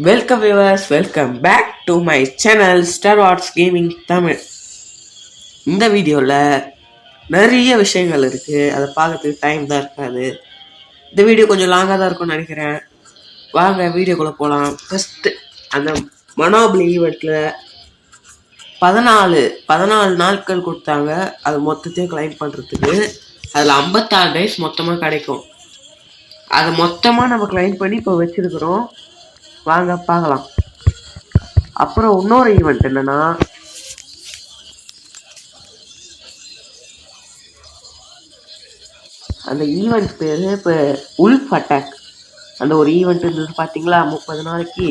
Welcome viewers, welcome back to my channel Star Wars Gaming Tamil. இந்த வீடியோவில் நிறைய விஷயங்கள் இருக்குது, அதை பார்க்கறதுக்கு டைம் தான் இருக்காது. இந்த வீடியோ கொஞ்சம் லாங்காக தான் இருக்கும்னு நினைக்கிறேன். வாங்க வீடியோக்குள்ளே போகலாம். ஃபஸ்ட்டு அந்த மனோபலி ஈவெண்ட்டில் 14 நாட்கள் கொடுத்தாங்க. அது மொத்தத்தையும் கிளைம் பண்ணுறதுக்கு. அதில் 56 டேஸ் மொத்தமாக கிடைக்கும். அதை மொத்தமாக நம்ம கிளைம் பண்ணி இப்போ வச்சுருக்கிறோம். வாங்க பார்க்கலாம். அப்புறம் இன்னொரு ஈவெண்ட் என்னன்னா, அந்த ஈவெண்ட் பேர் இப்போ உல்ஃப் அட்டாக். அந்த ஒரு ஈவெண்ட் இருந்தது பார்த்தீங்களா, 30 நாளைக்கு.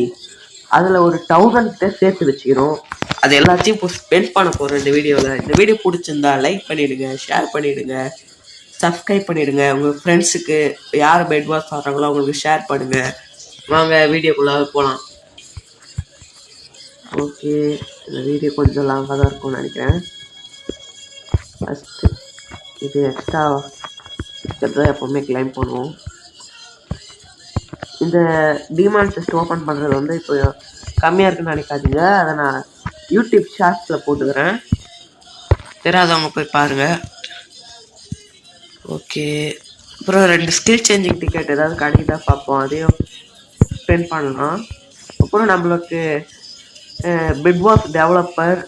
அதில் ஒரு 1000 கிட்ட சேர்த்து வச்சுக்கிறோம். அது எல்லாத்தையும் இப்போ ஸ்பெண்ட் பண்ண போகிறோம் இந்த வீடியோவில். இந்த வீடியோ பிடிச்சிருந்தா லைக் பண்ணிவிடுங்க, ஷேர் பண்ணிவிடுங்க, சப்ஸ்கிரைப் பண்ணிவிடுங்க. உங்கள் ஃப்ரெண்ட்ஸுக்கு யார் பெட் வாஷ் ஆடுறாங்களோ அவங்களுக்கு ஷேர் பண்ணுங்கள். வாங்க வீடியோக்குள்ளே போகலாம். ஓகே, இந்த வீடியோ கொஞ்சம் லாங்காக தான் இருக்கும்னு நினைக்கிறேன். ஃபஸ்ட்டு இது எக்ஸ்ட்ரா தான் எப்போவுமே கிளைம் பண்ணுவோம். இந்த டிமாண்ட் செஸ்ட் ஓப்பன் பண்ணுறது வந்து இப்போ கம்மியாக இருக்குன்னு நினைக்காதீங்க. அதை நான் யூடியூப் ஷார்ட்ஸில் போட்டுக்கிறேன், தெரியாதவங்க போய் பாருங்கள். ஓகே, அப்புறம் 2 ஸ்கில் சேஞ்சிங் டிக்கெட் ஏதாவது கிடைக்குதா பார்ப்போம், அதையும் ஸ்பெண்ட் பண்ணலாம். அப்புறம் நம்மளுக்கு பிட் பாஸ் டெவலப்பர்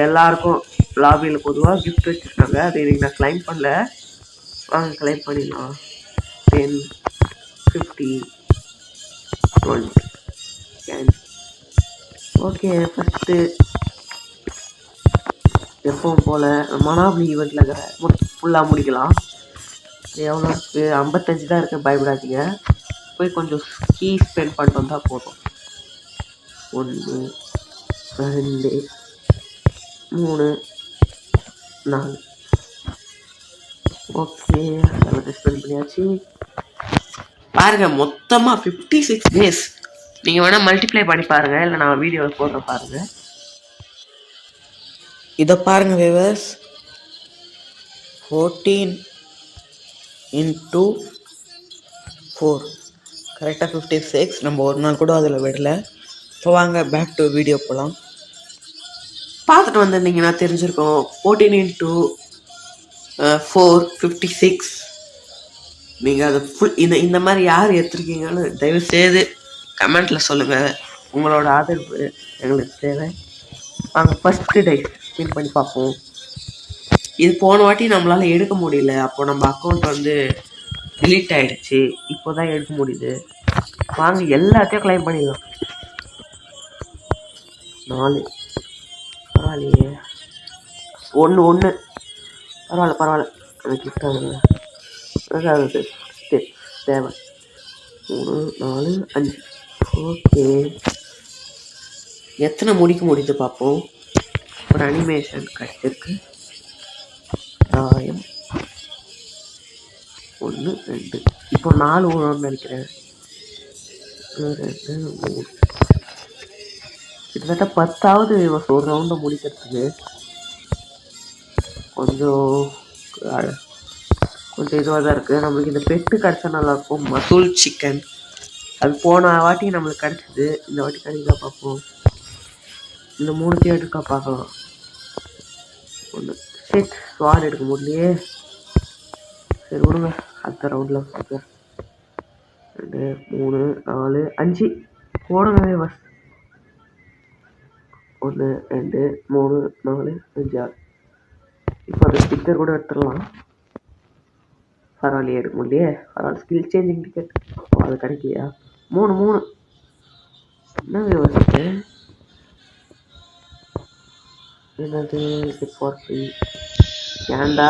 எல்லாருக்கும் லாபியில் பொதுவாக கிஃப்ட் வச்சுருக்காங்க. அது இன்றைக்கி நான் கிளைம் பண்ணல. வாங்க கிளைம் பண்ணிடலாம். 10, 50, 20 10. ஓகே, ஃபஸ்ட்டு எப்பவும் போல் மனாபலி ஈவெண்ட்டில் இருக்கிற ஃபுல்லாக முடிக்கலாம். எவ்வளோ இருக்குது? 55 தான் இருக்குது. பயப்படாதீங்க, போய் கொஞ்சம் கீ ஸ்பெண்ட் பண்ணிட்டு வந்தால் போதும். 1, 2, 3, 4. ஓகே, அதெல்லாம் ஸ்பெண்ட் பண்ணியாச்சு. பாருங்க, மொத்தமாக 56 டேஸ். நீங்கள் வேணால் மல்டிப்ளை பண்ணி பாருங்கள், இல்லை நான் வீடியோவில் போடுற பாருங்கள். இதை பாருங்கள் வியூவர்ஸ், 14 × 4 கரெக்டாக 56. நம்ம ஒரு நாள் கூட அதில் விடலை. இப்போ வாங்க பேக் டு வீடியோ போகலாம். பார்த்துட்டு வந்திருந்தீங்கன்னா தெரிஞ்சிருக்கோம். 14 × 4 56. நீங்கள் அதை ஃபுல் இந்த மாதிரி யார் எடுத்துருக்கீங்கன்னு தயவு செய்து கமெண்ட்டில் சொல்லுங்கள். உங்களோட ஆதரவு எங்களுக்கு தேவை. வாங்க ஃபஸ்ட்டு டே ஸ்பின் பண்ணி பார்ப்போம். இது போன வாட்டி நம்மளால் எடுக்க முடியல, அப்போ நம்ம அக்கௌண்ட் வந்து டிலீட் ஆகிடுச்சு. இப்போ தான் எடுக்க முடியுது. வாங்க எல்லாத்தையும் கிளைம் பண்ணிடலாம். 4 பரவாயில்லையே. 1 பரவாயில்ல. எனக்கு கிஃப்டாக தேவை. 3, 4, 5. ஓகே, எத்தனை முடிக்க பார்ப்போம். ஒரு அனிமேஷன் கிடைச்சிருக்கு. ராயம் 1, 2. இப்போ 4 விழுன்னு நினைக்கிறேன். 2, 3. கிட்டத்தட்ட 10வது ஒரு ரவுண்டை முடிக்கிறதுக்கு கொஞ்சம் இதுவாக தான் இருக்குது. நம்மளுக்கு இந்த பெட்டு கிடச்சா நல்லாயிருக்கும். மசூல் சிக்கன் அது போன வாட்டி நம்மளுக்கு கிடச்சிது, இந்த வாட்டி கிடைக்கா பார்ப்போம். இந்த 3 எடுக்கா பார்க்கலாம். 1 6 ஸ்வாட் எடுக்க முடியலையே. சரி விடுங்க, அடுத்த ரவுண்டில் பார்ப்போம். 2, 3, 4, 5 போடுங்க பஸ். 1, 2, 3, 4, 5, 6. இப்போ அந்த ஸ்டிக்கர் கூட எடுத்துடலாம். பரவாயில்லையே, எடுக்க முடியலையே. பரவாயில்ல, ஸ்கில் சேஞ்சிங் டிக்கெட் அது கிடைக்கலையா? 3 என்ன விவசாயத்து என்னது? இது 40. ஏன்டா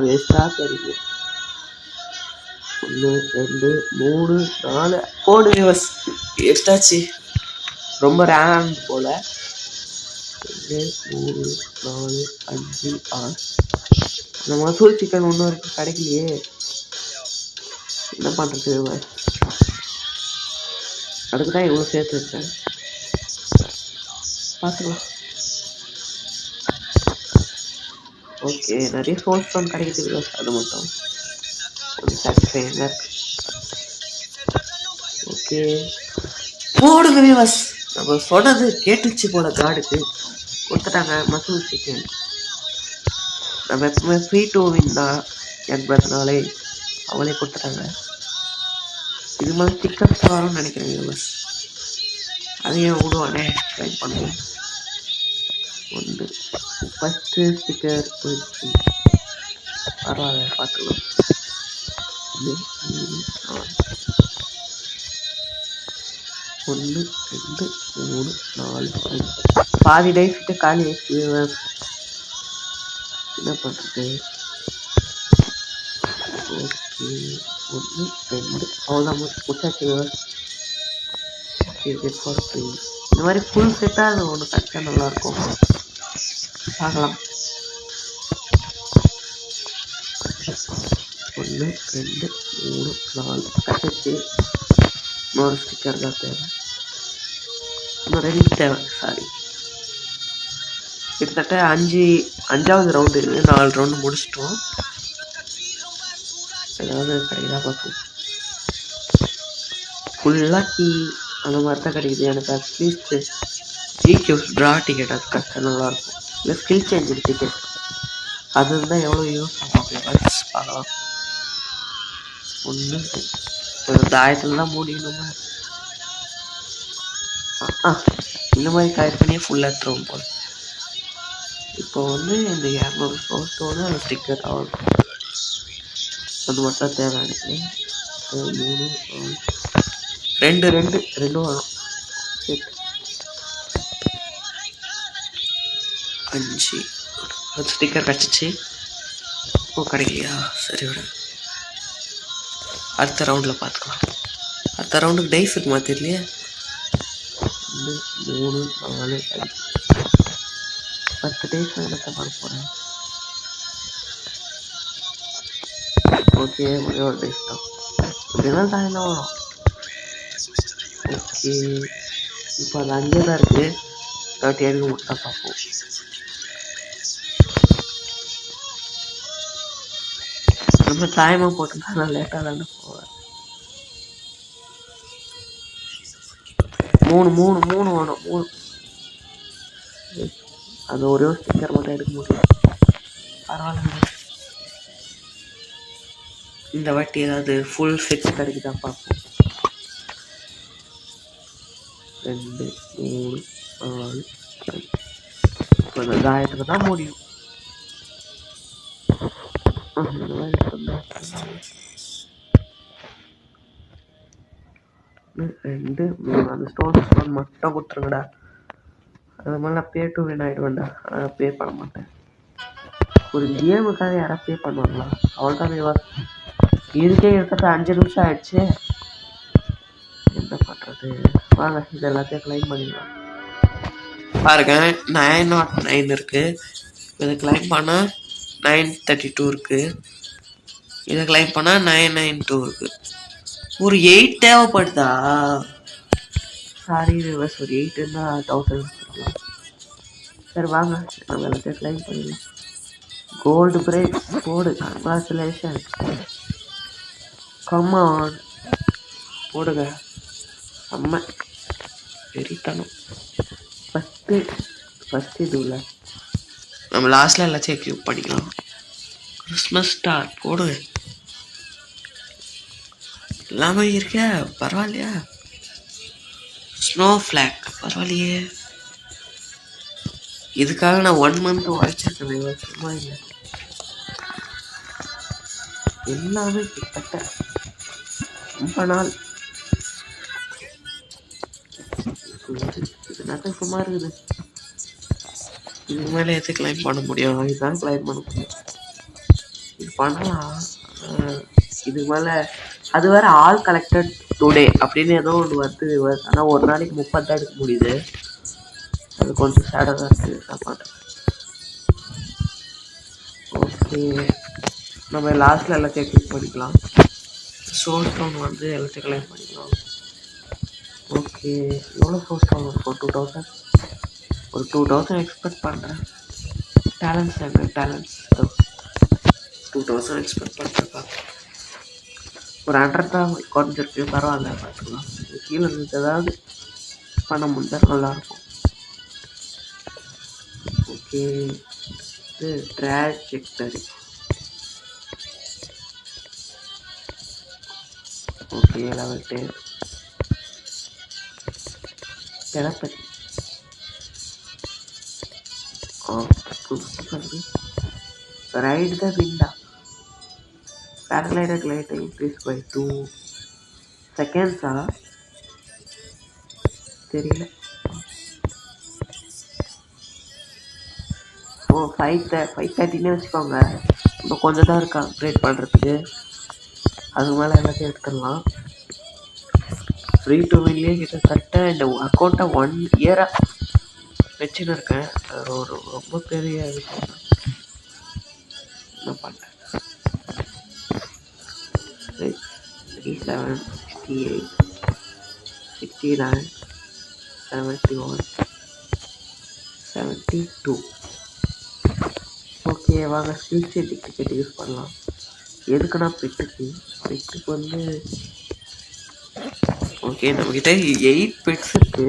வேஸ்டாக தெரியுது. 1, 2, 3, 4 போடு விவஸ். எஸ்டாச்சு ரொம்ப ரேம் போல. 2, 3, 4, 5, 6. இந்த மசூல் சிக்கன் ஒன்றும் வரைக்கும் கிடைக்கலையே. என்ன பண்ணுறது? அதுக்கு தான் இவ்வளோ சேர்த்து வச்சேன். பார்த்துக்கலாம். ஓகே, நிறைய சோர்ஸ் பண்ண கிடைக்குது. அது மட்டும் கொஞ்சம் சாட்டிஸ்ஃபையாக இருக்கு. ஓகே, போடுங்க வியூவர்ஸ். நம்ம சொன்னது கேட்டுச்சு போல காடுக்கு கொடுத்துட்டாங்க மசூல் சிக்கன். நம்ம எப்பவுமே ஃப்ரீ டு வின் தான் என்பதனாலே அவங்களே கொடுத்துட்டாங்க. இது மாதிரி ஸ்டிக்கர்ஸ் வரும்னு நினைக்கிறேன் வியூவர்ஸ். அதையும் விடுவானே ட்ரை பண்ணுவோம். ஒன்று ஃபஸ்ட்டு ஸ்டிக்கர் போயிடுச்சு. பரவாயில்ல பார்த்துக்கலாம். 1 2 3 4 5 பாதி டைஸ் கிட்ட காலி ஆயிடுச்சு. என்ன பண்ணுறது? ஓகே 1 2 அவ்வளோதான் முச்சாச்சு. இந்த மாதிரி ஃபுல் செட்டாக அது ஒன்று கரெக்டாக நல்லாயிருக்கும். பார்க்கலாம். 1 2 3 4 கட்டிச்சு. இன்னொரு ஸ்டிக்கர் தான் தேவை. இன்னும் 2 தேவை. சாரி, கிட்டத்தட்ட 5வது ரவுண்டு இருக்குது. 4 ரவுண்டு முடிச்சிட்டோம். ஏதாவது கிடைக்குதா பார்ப்போம். ஃபுல்லாக கீ அந்த மாதிரி தான் கிடைக்குது எனக்கு. அட்லீஸ்ட் ஜிக்யூஸ் ட்ரா டிக்கெட் அது கஷ்டம் நல்லாயிருக்கும். இல்லை ஸ்கில் சேஞ்ச் டிக்கெட் அது இருந்தால் எவ்வளோ யூஸ் ஆகும் பார்க்கலாம். ஒன்று இந்த ஆயத்தில் தான் மூடிக்கணுமா? இந்த மாதிரி கலெக்ட் பண்ணியே ஃபுல்லாக எடுத்துருவோம் போல். இப்போ வந்து இந்த 200 ஃபோட்டோன்னு அந்த ஸ்டிக்கர் ஆகும். அது மட்டும் தேவை எனக்கு. 3 2 வரும். 5 ஒரு ஸ்டிக்கர் கிடச்சிச்சு. ஓ கிடைக்கலையா? சரி விட, அடுத்த ரவுண்டில் பார்த்துக்கலாம். அடுத்த ரவுண்டுக்கு டைஸ் இருக்குமா தெரியலையே. 2 3 4 5 10 டைஸ் என்னத்தை பண்ண போகிறேன். ஓகே ஒரே ஒரு டைஸ் தான். இப்படிதான் தான் என்ன வரும். ஓகே இப்போ அது அங்கே தான் இருக்குது. 38 விட்டா பார்ப்போம். நம்ம டைமாக போட்டோம்னா நான் லேட்டாக தானே போவேன். 3 வேணும். 3 அது ஒரே ஒரு ஸ்டிக்கர் மட்டும் எடுக்க முடியும். பரவாயில்ல, இந்த வாட்டி ஏதாவது ஃபுல் செட் கிடைக்குதா பார்ப்போம். 2 3 4 இப்போ இந்த தாயத்துக்கு தான் முடியும். இந்த மாதிரி 2 3 அந்த ஸ்டோன் மட்டும் கொடுத்துருங்கடா. அது மாதிரி நான் பே டு வின் ஆகிடுவேன்டா. ஆனால் பே பண்ண மாட்டேன். ஒரு கேமுக்காக யாராவது பே பண்ணுவாங்களா? அவ்வளோதான் வியூவர்ஸ். இதுக்கே கிட்டத்தட்ட 5 நிமிஷம் ஆயிடுச்சு. என்ன பண்ணுறது? வாங்க இது எல்லாத்தையும் கிளைம் பண்ணிடலாம். பாருங்க 909 இருக்குது. இதை கிளைம் பண்ணால் 932 இருக்குது. இதை கிளைம் பண்ணால் 992 இருக்குது. ஒரு 8 தேவைப்படுதா? சாரி வியூவர்ஸ், ஒரு 8 இருந்தால் 1000 எடுத்துக்கலாம். சரி வாங்க நம்ம எல்லாத்தையும் கிளைம் பண்ணிடலாம். கோல்டு பிரேக் போடு. கங்க்ராச்சுலேஷன். கம்மான் போடுங்க. செம்ம வெறித்தனம். ஃபஸ்ட்டு இதுல நம்ம லாஸ்ட்டில் எல்லாத்தையும் எக்யூப் பண்ணிக்கலாம். கிறிஸ்மஸ் ஸ்டார் போடுங்க. எல்லாமே இருக்க பரவாயில்லையா? ஸ்னோ ஃப்ளாக் பரவாயில்லையே. இதுக்காக நான் 1 மந்த் உழைச்சிருக்கேன். சும்மா இல்லை, எல்லாமே கிட்டத்தட்ட ரொம்ப நாள். இது சும்மா இருக்குது. இதுக்கு மேலே எது கிளைம் பண்ண முடியும்? இதுதான் கிளைம் பண்ண முடியும். இது பண்ணலாம். இதுக்கு மேலே அது வேற ஆல் கலெக்டட் டுடே அப்படின்னு ஏதோ ஒன்று வருது. ஆனால் ஒரு நாளைக்கு 30 தான் எடுக்க முடியுது. அது கொஞ்சம் சேடாக தான் இருக்குது. நான் பண்ணுறேன். ஓகே நம்ம லாஸ்ட்டில் எல்லாத்தையும் கிளிக் பண்ணிக்கலாம். சோல் ஸ்டோன் வந்து எல்லாத்தையும் கிளைம் பண்ணிக்கலாம். ஓகே எவ்வளோ சோல் ஸ்டோன் இருக்கும்? 2000. ஒரு 2000 எக்ஸ்பெக்ட் பண்ணுறேன். டேலண்ட்ஸ் எங்க? டேலண்ட்ஸ் 2000 எக்ஸ்பெக்ட் பண்ணுறேன். ஒரு 100 தான் குறைஞ்சிருக்கு. பரவாயில்ல பார்த்துக்கலாம். கீழே இருந்தது ஏதாவது பண்ண முடிஞ்சால் நல்லாயிருக்கும். ஓகே, இது trajectory. Okay, level 10. டெலபதி. Ride the window. Paraglider glider increased by 2 seconds. தெரியல. 5:30 வச்சுக்கோங்க. இன்னும் கொஞ்சம் தான் இருக்கா அப்கிரேட் பண்ணுறதுக்கு. அதுக்கு மேலே எல்லாத்தையும் எடுத்துடலாம். ஃப்ரீ டு வின்லேயே கிட்டத்தட்ட இந்த அக்கௌண்ட்டை 1 இயராக வச்சுன்னு இருக்கேன். அது ஒரு ரொம்ப பெரிய விஷயம் தான். என்ன பண்ணேன்? 37, 68, 69, 71, 72. ஓகே, வாங்க ஸ்கில் டிக்கெட் யூஸ் பண்ணலாம். எதுக்குன்னா பெட்டுக்கு வந்து ஓகே, நம்மக்கிட்ட 8 பெட்ஸ் இருக்கு.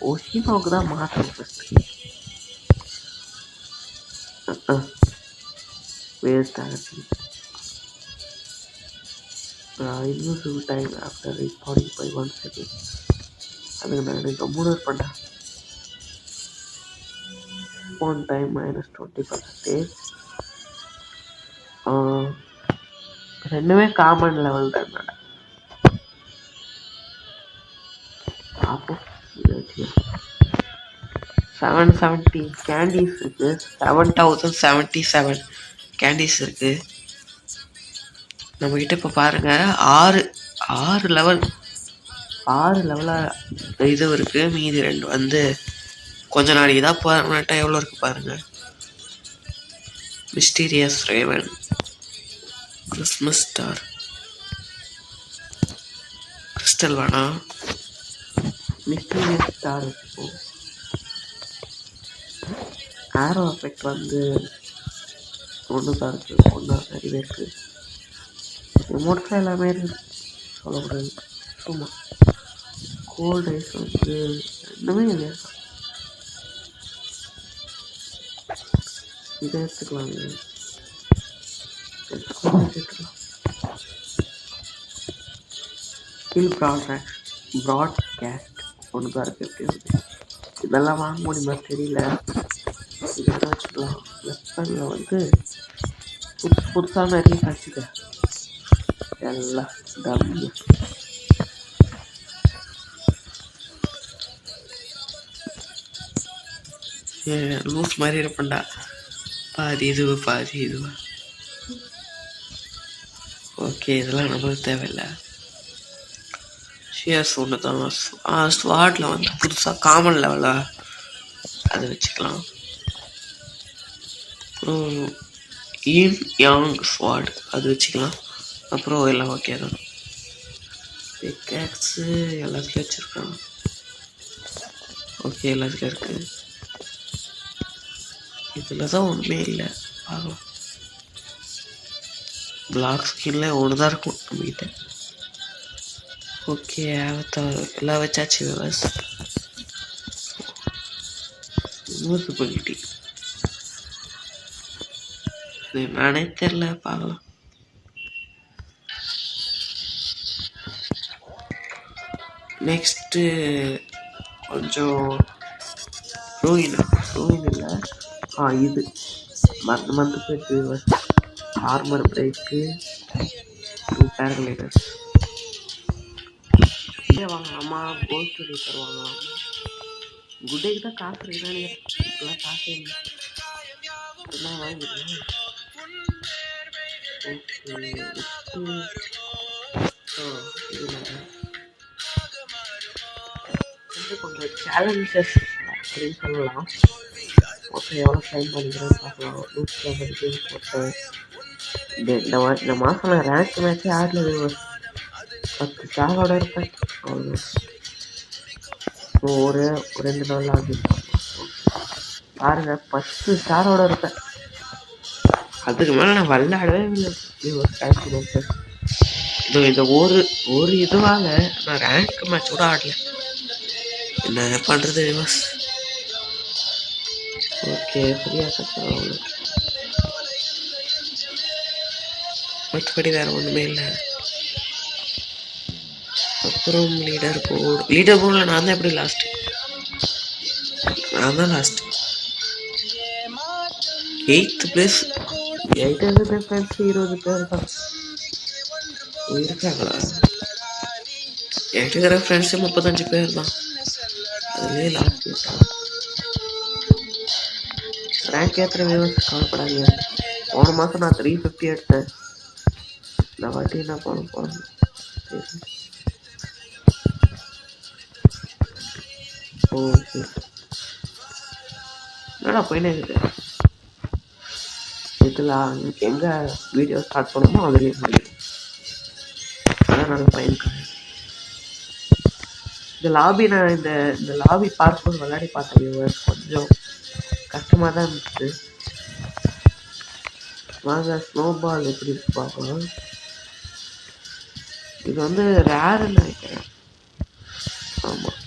ஒஷினோக்கு தான் மாற்றணும் ஃபஸ்ட்டு. வேஸ்ட் ஆகுது. Invisible time after responding by 1 second. அதுக்கு நான் எனக்கு 3 பண்ணேன். Spawn time -20%. ரெண்டுமே காமன் லெவல் தான். பார்ப்போம். 770 கேண்டீஸ் இருக்கு. 7077 கேண்டீஸ் இருக்கு நம்மகிட்ட. இப்போ பாருங்க, 6 லெவலாக இது இருக்கு. மீதி 2 வந்து கொஞ்ச நாளைக்கு தான் பர்மனெண்ட்டாக. எவ்வளோ இருக்கு பாருங்க. Mysterious Raven, Christmas star, crystal வேணாம், மிஸ்டீரியஸ் ஸ்டார் வச்சுப்போம். ஆரோ எஃபெக்ட் வந்து ஒன்று தான் இருக்குது. ஒன்றா நிறையவே இருக்குது. எமோட்ஸில் எல்லாமே இருக்குது, சொல்லக்கூடாது. சும்மா கோல்ட் ஐஸ் வந்து ரெண்டுமே இல்லையா. இதை எடுத்துக்கலாம். ஸ்கில் ப்ராட்காஸ்ட் ஒன்று தான் இருக்குது. எப்படி வந்து இதெல்லாம் வாங்க முடியுமா தெரியல. இதெல்லாம் வச்சுக்கலாம். வெப்பனில் வந்து புதுசாக நிறைய கட்சிக்க எல்லாம் டம்மி. லூஸ் மாதிரி இருப்பேன்டா. பாதி இதுவா. ஓகே, இதெல்லாம் நம்மளுக்கு தேவையில்லை. ஷியர்ஸ் ஒன்று தான். ஸ்வாட்டில் வந்து புதுசாக காமன் லெவலாக அதை வச்சுக்கலாம். அப்புறம் யின் யாங் ஸ்வாட் அது வச்சுக்கலாம். அப்புறம் எல்லாம் ஓகே தான். பிக்காக்ஸு எல்லாத்துலேயும் வச்சுருக்காங்க. ஓகே, எல்லாத்துலேயும் இருக்குது. இதில் தான் ஒன்றுமே இல்லை. பார்க்கலாம். பிளாக் ஸ்கின்ல ஒன்று தான் இருக்கும் நம்மகிட்ட. ஓகே, எல்லாம் வச்சாச்சு. இன்விசிபிலிட்டி நானே தெரில. பார்க்கலாம். நெக்ஸ்ட்டு கொஞ்சம் ரூயின் இல்லை. இது மந்த் போயிட்டு ஆர்மர் பிரேக்கு, பேரலைடர்ஸ் வாங்கலாமா? கோல்ட் ரீசர் வாங்கலாம். குட்டேக்கு தான் காசு இருக்குன்னு இப்போலாம் காசே இல்லை. எல்லாம் வாங்கிடுவேன். கொஞ்சம் சேலஞ்சஸ் அப்படின்னு சொல்லலாம். மொத்தம் எவ்வளோ டைம் பண்ணிக்கிறேன்னு பார்க்கலாம். 150 கேம் போட்டேன். இந்த மாதம் நான் ரேங்க் மேட்ச்சே ஆடல. 10 ஸ்டாரோட இருப்பேன். அவ்வளோ ஒரு 2 நாள் ஆகுது பாருங்க. 10 ஸ்டாரோட இருப்பேன். அதுக்கு மேலே நான் விளையாடவே இல்லை. இந்த ஒரு இதுவாக நான் ரேங்க் மேட்ச் கூட ஆடல. என்ன பண்ணுறது விவாஸ்? ஓகே ஃப்ரீயாக கற்றுக்கலாம். மற்றபடி வேறு ஒன்றுமே இல்லை. அப்புறம் லீடர் போர்டில் நான் தான் எப்படி லாஸ்ட்டு? நான் தான் லாஸ்ட்டு. 8th place. 8 ஃப்ரெண்ட்ஸ் 20 பேர் தான் இருக்காங்களா? இருக்கிற ஃப்ரெண்ட்ஸு 35 பேர் தான். அதுலேயே லாஸ்ட் ரேங்க் ஏற்றுற வியூவர்ஸ் கவலைப்படாதீங்க. போன மாதம் நான் 350 எடுத்தேன். இந்த வாட்டி என்ன பண்ண போகிறேன்? ஓகே என்னடா போயினே இருக்குது. இதில் எங்கே வீடியோ ஸ்டார்ட் பண்ணணுமோ அதுலேயே முடியும். அதான் நல்ல பயன்காங்க. இந்த லாபி நான் இந்த லாபி பார்க்கும்போது விளையாடி பார்த்தேன். கொஞ்சம் கஷ்டமாக தான் இருந்துச்சு. வாங்க ஸ்னோபால் எப்படி பார்க்கலாம். இது வந்து ரேருன்னு நினைக்கிறேன். ஆமாம்,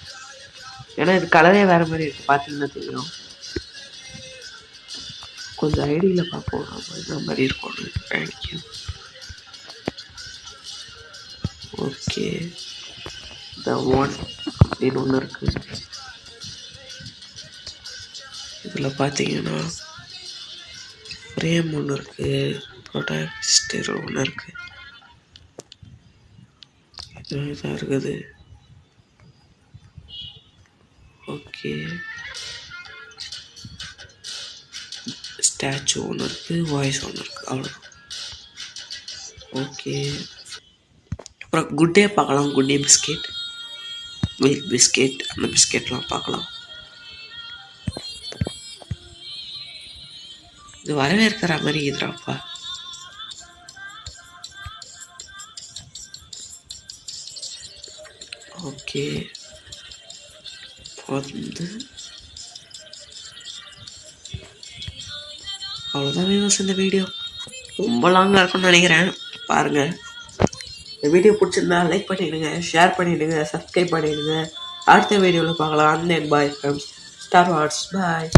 ஏன்னா இது கலரே வேறு மாதிரி இருக்குது. பார்த்தீங்கன்னா தெரியும். கொஞ்சம் ஐடியில் பார்ப்போம் நம்ம இந்த மாதிரி இருக்கும். தேங்க்யூ. ஓகே த ஒன் அப்படின்னு ஒன்று இருக்குது. இதில் பார்த்தீங்கன்னா ஃப்ரேம் ஒன்று இருக்குது, ப்ரொடக்டர் ஒன்று இருக்குது. இதாக இருக்குது. ஓகே ஸ்டாச்சு ஒன்று இருக்குது, வாய்ஸ் ஒன்று இருக்குது, அவ்வளோதான். ஓகே அப்புறம் குட் டே பார்க்கலாம். Good day biscuit, milk biscuit, அந்த பிஸ்கெட்லாம் பார்க்கலாம். இது வரவேற்கிற மாதிரி இதுடாப்பா. ஓகே வந்து அவ்வளோதான் வியூவர்ஸ். இந்த வீடியோ ரொம்ப லாங்காக இருக்கும்னு நினைக்கிறேன். பாருங்கள், இந்த வீடியோ பிடிச்சிருந்தா லைக் பண்ணிவிடுங்க, ஷேர் பண்ணிவிடுங்க, சப்ஸ்கிரைப் பண்ணிவிடுங்க. அடுத்த வீடியோவில் பார்க்கலாம். And bye friends. Star Wars bye.